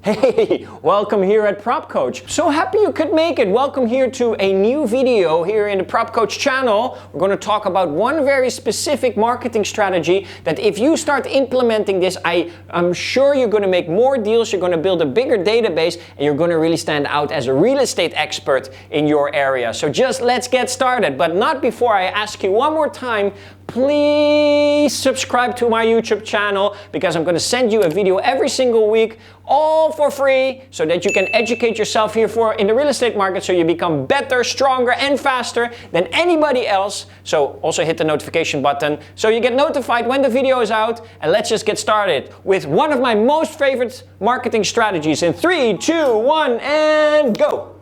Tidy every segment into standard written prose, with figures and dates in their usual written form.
Hey, welcome here at PropCoach. So happy you could make it. Welcome here to a new video here in the PropCoach channel. We're going to talk about one very specific marketing strategy that if you start implementing this, I'm sure you're going to make more deals, you're going to build a bigger database, and you're going to really stand out as a real estate expert in your area. So just let's get started, but not before I ask you one more time, please subscribe to my YouTube channel because I'm going to send you a video every single week, all for free, so that you can educate yourself here in the real estate market so you become better, stronger, and faster than anybody else. So also hit the notification button so you get notified when the video is out. And let's just get started with one of my most favorite marketing strategies in 3, 2, 1, and go!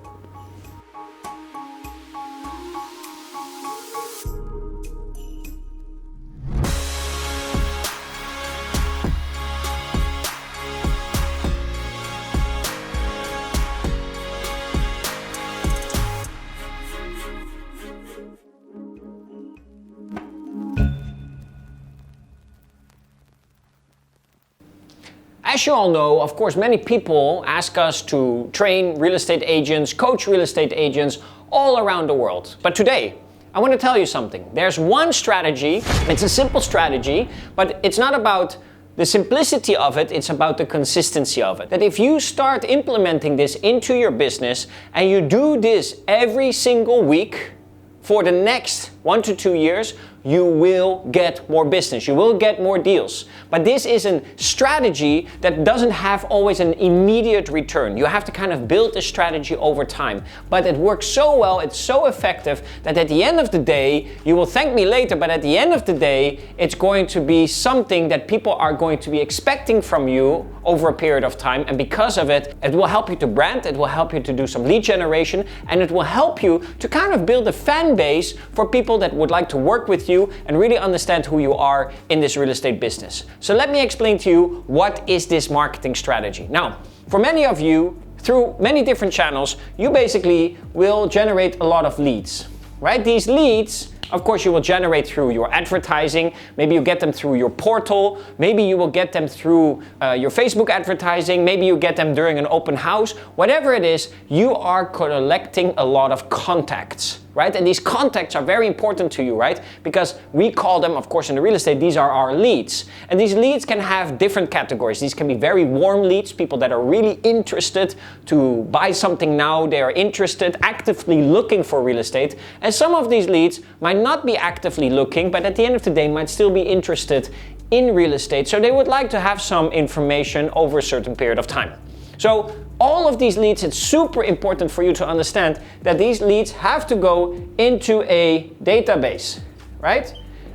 As you all know, of course, many people ask us to train real estate agents, coach real estate agents all around the world. But today, I want to tell you something. There's one strategy, it's a simple strategy, but it's not about the simplicity of it, it's about the consistency of it. That if you start implementing this into your business and you do this every single week for the next 1 to 2 years, you will get more business, you will get more deals. But this is a strategy that doesn't have always an immediate return. You have to kind of build a strategy over time. But it works so well, it's so effective that at the end of the day, you will thank me later, but at the end of the day, it's going to be something that people are going to be expecting from you over a period of time. And because of it, it will help you to brand, it will help you to do some lead generation, and it will help you to kind of build a fan base for people that would like to work with you and really understand who you are in this real estate business. So let me explain to you what is this marketing strategy. Now, for many of you, through many different channels, you basically will generate a lot of leads, right? These leads, of course, you will generate through your advertising. Maybe you get them through your portal. Maybe you will get them through your Facebook advertising. Maybe you get them during an open house. Whatever it is, you are collecting a lot of contacts, right? And these contacts are very important to you, right? Because we call them, of course, in the real estate, these are our leads. And these leads can have different categories. These can be very warm leads, people that are really interested to buy something now. They are interested, actively looking for real estate. And some of these leads might not be actively looking, but at the end of the day might still be interested in real estate. So they would like to have some information over a certain period of time. So all of these leads, it's super important for you to understand that these leads have to go into a database, right?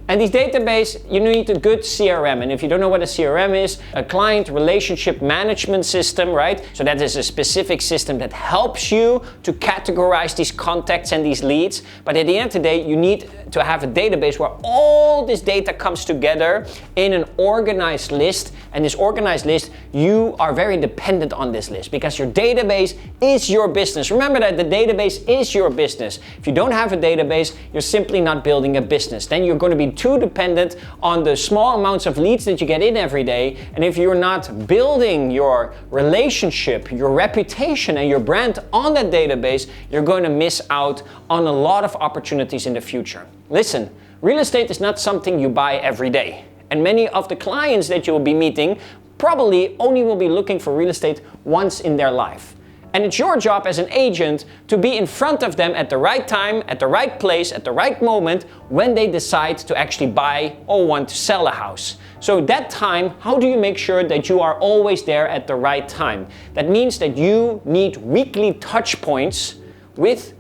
And these database, you need a good CRM. And if you don't know what a CRM is, a client relationship management system, right? So that is a specific system that helps you to categorize these contacts and these leads. But at the end of the day, you need to have a database where all this data comes together in an organized list. And this organized list, you are very dependent on this list because your database is your business. Remember that the database is your business. If you don't have a database, you're simply not building a business. Then you're going to be too dependent on the small amounts of leads that you get in every day. And if you're not building your relationship, your reputation, and your brand on that database, you're going to miss out on a lot of opportunities in the future. Listen, real estate is not something you buy every day. And many of the clients that you will be meeting probably only will be looking for real estate once in their life. And it's your job as an agent to be in front of them at the right time, at the right place, at the right moment when they decide to actually buy or want to sell a house. So that time, how do you make sure that you are always there at the right time? That means that you need weekly touch points with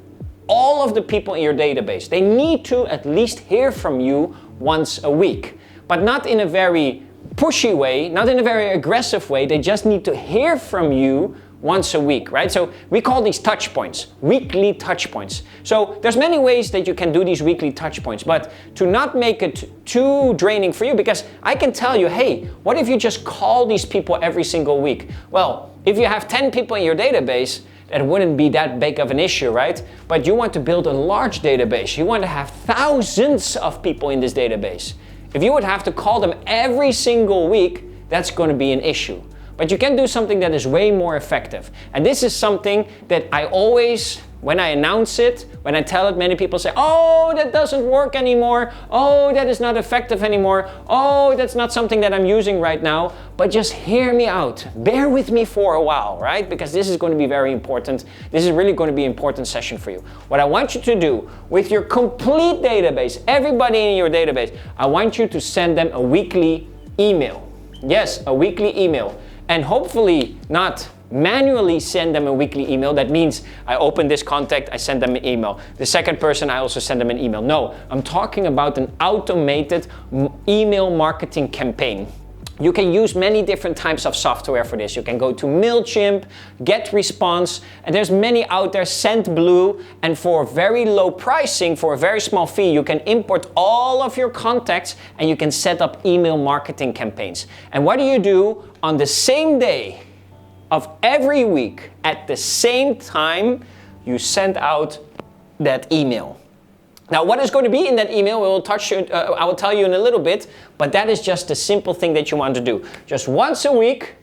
all of the people in your database. They need to at least hear from you once a week, but not in a very pushy way, not in a very aggressive way. They just need to hear from you once a week, right? So we call these touch points, weekly touch points. So there's many ways that you can do these weekly touch points, but to not make it too draining for you, because I can tell you, hey, what if you just call these people every single week? Well, if you have 10 people in your database, that wouldn't be that big of an issue, right? But you want to build a large database. You want to have thousands of people in this database. If you would have to call them every single week, that's going to be an issue. but you can do something that is way more effective. And this is something that I always, when I announce it, when I tell it, many people say, oh, that doesn't work anymore. Oh, that is not effective anymore. Oh, that's not something that I'm using right now. But just hear me out. Bear with me for a while, right? Because this is going to be very important. This is really going to be an important session for you. What I want you to do with your complete database, everybody in your database, I want you to send them a weekly email. Yes, a weekly email. And hopefully not manually send them a weekly email. That means I open this contact, I send them an email. The second person, I also send them an email. No, I'm talking about an automated email marketing campaign. You can use many different types of software for this. You can go to MailChimp, GetResponse, and there's many out there, SendBlue, and for very low pricing, for a very small fee, you can import all of your contacts and you can set up email marketing campaigns. And what do? On the same day of every week, at the same time, you send out that email. Now, what is going to be in that email, I will tell you in a little bit, but that is just a simple thing that you want to do. Just once a week,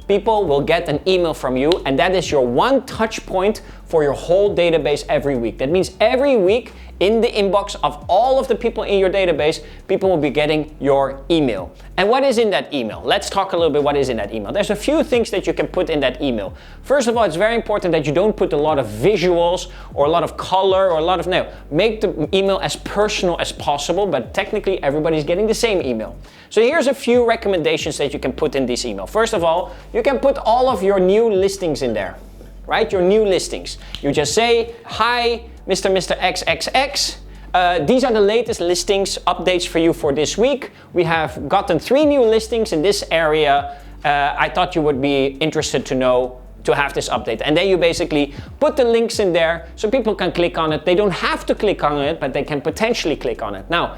people will get an email from you, and that is your one touch point for your whole database every week. That means every week in the inbox of all of the people in your database, people will be getting your email. And what is in that email? Let's talk a little bit what is in that email. There's a few things that you can put in that email. First of all, it's very important that you don't put a lot of visuals or a lot of color or a lot of, no, make the email as personal as possible, but technically everybody's getting the same email. So here's a few recommendations that you can put in this email. First of all, you can put all of your new listings in there, right? Your new listings. You just say, hi, Mr. XXX. These are the latest listings updates for you for this week. We have gotten 3 new listings in this area. I thought you would be interested to know to have this update. And then you basically put the links in there so people can click on it. They don't have to click on it, but they can potentially click on it. Now,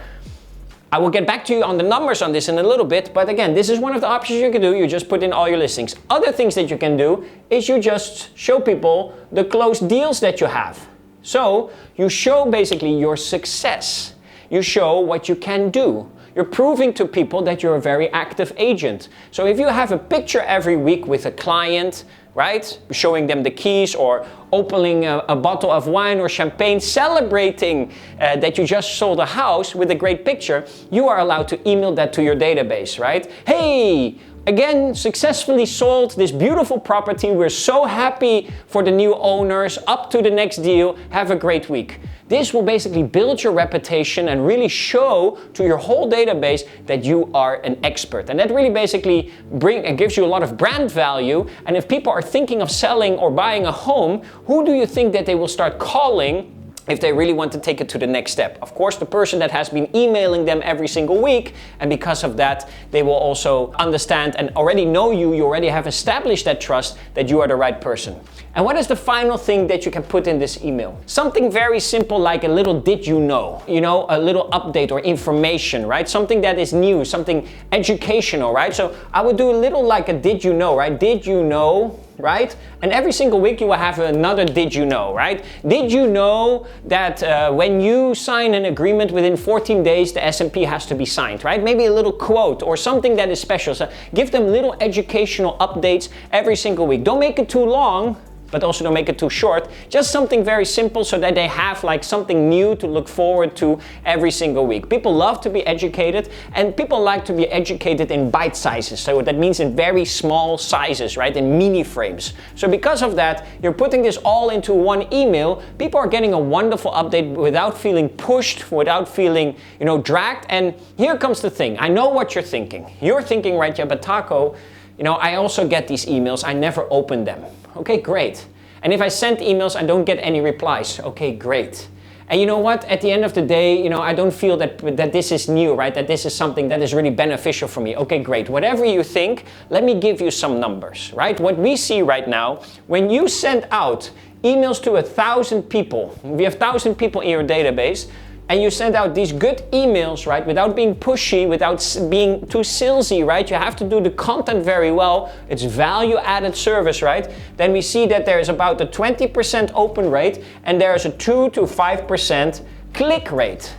I will get back to you on the numbers on this in a little bit, but again, this is one of the options you can do. You just put in all your listings. Other things that you can do is you just show people the closed deals that you have. So you show basically your success. You show what you can do. You're proving to people that you're a very active agent. So if you have a picture every week with a client, right, showing them the keys or opening a bottle of wine or champagne, celebrating that you just sold a house with a great picture, you are allowed to email that to your database, right? Hey, again, successfully sold this beautiful property. We're so happy for the new owners. Up to the next deal. Have a great week. This will basically build your reputation and really show to your whole database that you are an expert. And that really basically gives you a lot of brand value. And if people are thinking of selling or buying a home, who do you think that they will start calling if they really want to take it to the next step? Of course, the person that has been emailing them every single week, and because of that, they will also understand and already know you. You already have established that trust that you are the right person. And what is the final thing that you can put in this email? Something very simple like a little did you know, a little update or information, right? Something that is new, something educational, right? So I would do a little like a did you know, right? Did you know? Right? And every single week you will have another did you know, right? Did you know that when you sign an agreement within 14 days, the S&P has to be signed, right? Maybe a little quote or something that is special. So give them little educational updates every single week. Don't make it too long, but also don't make it too short. Just something very simple so that they have like something new to look forward to every single week. People love to be educated, and people like to be educated in bite sizes. So that means in very small sizes, right? In mini frames. So because of that, you're putting this all into one email. People are getting a wonderful update without feeling pushed, without feeling, dragged. And here comes the thing. I know what you're thinking. You're thinking, right, yeah, but Taco, I also get these emails. I never open them. Okay, great. And if I send emails, I don't get any replies. Okay, great. And you know what? At the end of the day, I don't feel that this is new, right? That this is something that is really beneficial for me. Okay, great. Whatever you think, let me give you some numbers, right? What we see right now, when you send out emails to 1,000 people, we have 1,000 people in your database, and you send out these good emails, right, without being pushy, without being too salesy, right? You have to do the content very well. It's value-added service, right? Then we see that there is about a 20% open rate, and there is a 2 to 5% click rate.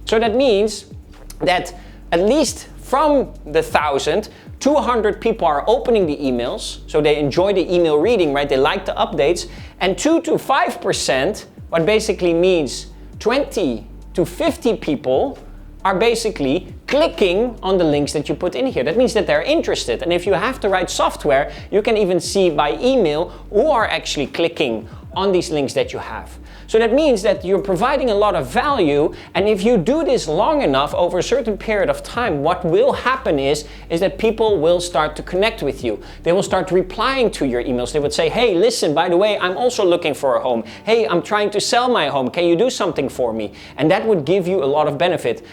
So that means that at least from the 1,000, 200 people are opening the emails, so they enjoy the email reading, right? They like the updates. And 2 to 5%, what basically means 20 to 50 people are basically clicking on the links that you put in here. That means that they're interested. And if you have the right software, you can even see by email who are actually clicking on these links that you have. So that means that you're providing a lot of value, and if you do this long enough over a certain period of time, what will happen is that people will start to connect with you. They will start replying to your emails. They would say, hey, listen, by the way, I'm also looking for a home. Hey, I'm trying to sell my home. Can you do something for me? And that would give you a lot of benefit.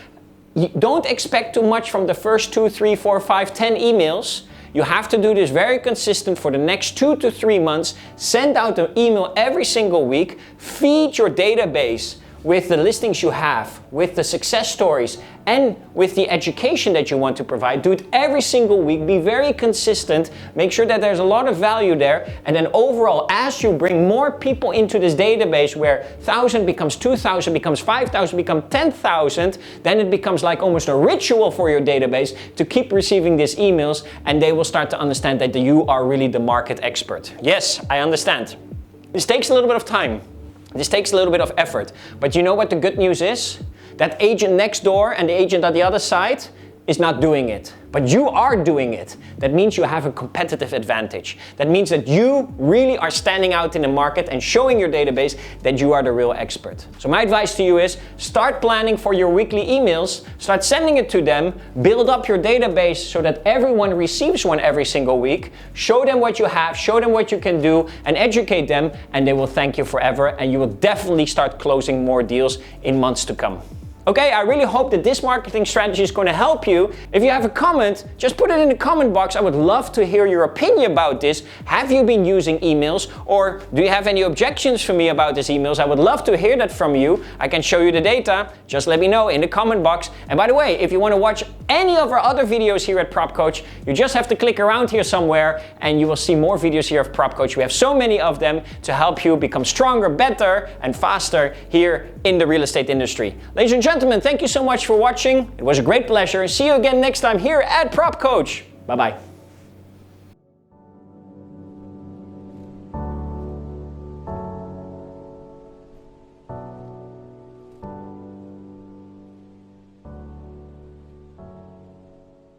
You don't expect too much from the first 2, 3, 4, 5, 10 emails. You have to do this very consistent for the next 2 to 3 months. Send out an email every single week. Feed your database with the listings you have, with the success stories, and with the education that you want to provide. Do it every single week. Be very consistent. Make sure that there's a lot of value there. And then overall, as you bring more people into this database where 1,000 becomes 2,000, becomes 5,000, becomes 10,000, then it becomes like almost a ritual for your database to keep receiving these emails, and they will start to understand that you are really the market expert. Yes, I understand. This takes a little bit of time. This takes a little bit of effort, but you know what the good news is? That agent next door and the agent on the other side is not doing it, but you are doing it. That means you have a competitive advantage. That means that you really are standing out in the market and showing your database that you are the real expert. So my advice to you is start planning for your weekly emails, start sending it to them, build up your database so that everyone receives one every single week, show them what you have, show them what you can do, and educate them, and they will thank you forever, and you will definitely start closing more deals in months to come. Okay, I really hope that this marketing strategy is going to help you. If you have a comment, just put it in the comment box. I would love to hear your opinion about this. Have you been using emails, or do you have any objections for me about these emails? I would love to hear that from you. I can show you the data. Just let me know in the comment box. And by the way, if you want to watch any of our other videos here at PropCoach, you just have to click around here somewhere and you will see more videos here of PropCoach. We have so many of them to help you become stronger, better, and faster here in the real estate industry. Ladies and gentlemen, thank you so much for watching. It was a great pleasure. See you again next time here at PropCoach. Bye-bye.